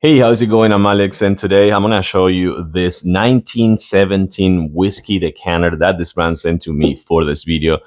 Hey, how's it going? I'm Alex, and today I'm gonna show you this 1917 whiskey decanter that this brand sent to me for this video.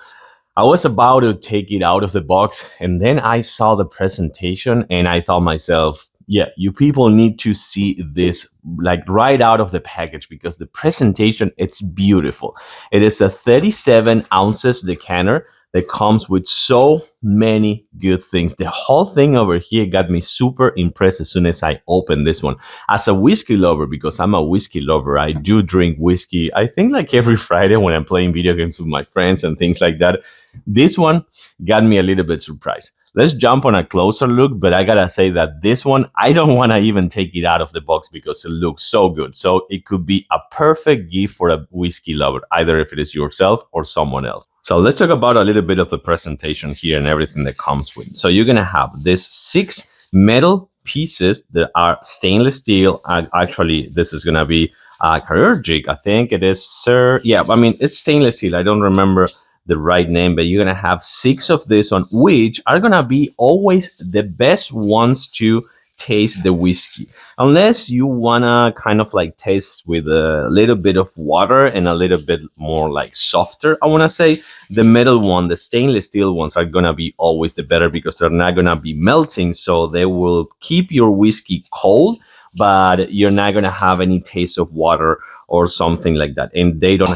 I was about to take it out of the box, and then I saw the presentation, and I thought myself, yeah, you people need to see this like right out of the package because the presentation, it's beautiful. It is a 37 ounces decanter that comes with so many good things. The whole thing over here got me super impressed as soon as I opened this one. As a whiskey lover, because I'm a whiskey lover, I do drink whiskey, I think like every Friday when I'm playing video games with my friends and things like that. This one got me a little bit surprised. Let's jump on a closer look, but I gotta say that this one, I don't wanna even take it out of the box because it looks so good. So it could be a perfect gift for a whiskey lover, either if it is yourself or someone else. So let's talk about a little bit of the presentation here and everything that comes with. So you're gonna have this 6 metal pieces that are stainless steel. Actually, this is gonna be chirurgic. I think it is, sir. Yeah, I mean, it's stainless steel. I don't remember the right name, but you're gonna have 6 of this one, which are gonna be always the best ones to taste the whiskey, unless you wanna kind of like taste with a little bit of water and a little bit more like softer. I wanna say the metal one, the stainless steel ones, are gonna be always the better because they're not gonna be melting, so they will keep your whiskey cold, but you're not gonna have any taste of water or something like that. And they don't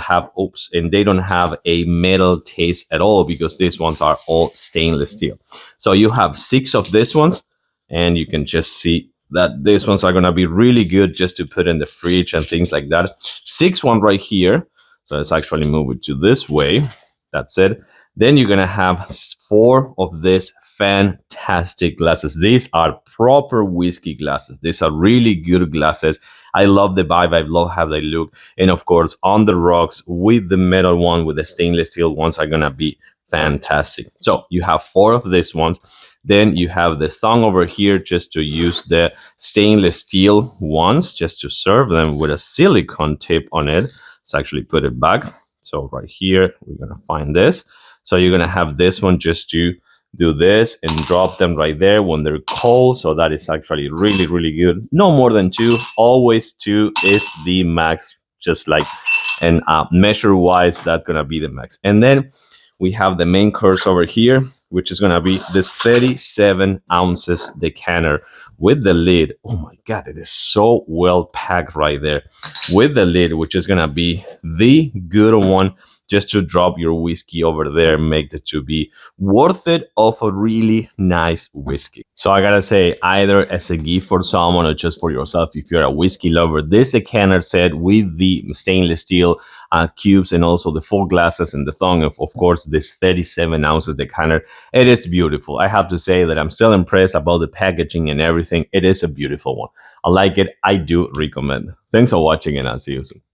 have a metal taste at all because these ones are all stainless steel. So you have 6 of these ones, and you can just see that these ones are gonna be really good just to put in the fridge and things like that. 6 one right here. So let's actually move it to this way. That's it. Then you're gonna have 4 of this fantastic glasses. These are proper whiskey glasses. These are really good glasses. I love the vibe. I love how they look. And of course, on the rocks with the metal one, with the stainless steel ones, are gonna be fantastic. So you have 4 of these ones. Then you have this thong over here just to use the stainless steel ones, just to serve them with a silicone tip on it. Let's actually put it back. So right here, we're gonna find this. So you're gonna have this one just to do this and drop them right there when they're cold. So that is actually really, really good. No more than 2. Always 2 is the max, just like, and measure wise, that's gonna be the max. And then we have the main course over here, which is gonna be this 37 ounces decanter with the lid. Oh my God, it is so well packed right there with the lid, which is gonna be the good one just to drop your whiskey over there and make it to be worth it of a really nice whiskey. So I gotta say, either as a gift for someone or just for yourself, if you're a whiskey lover, this decanter set with the stainless steel cubes and also the 4 glasses and the thong of course, this 37 ounces decanter, it is beautiful. I have to say that I'm still impressed about the packaging and everything. It is a beautiful one. I like it. I do recommend. Thanks for watching, and I'll see you soon.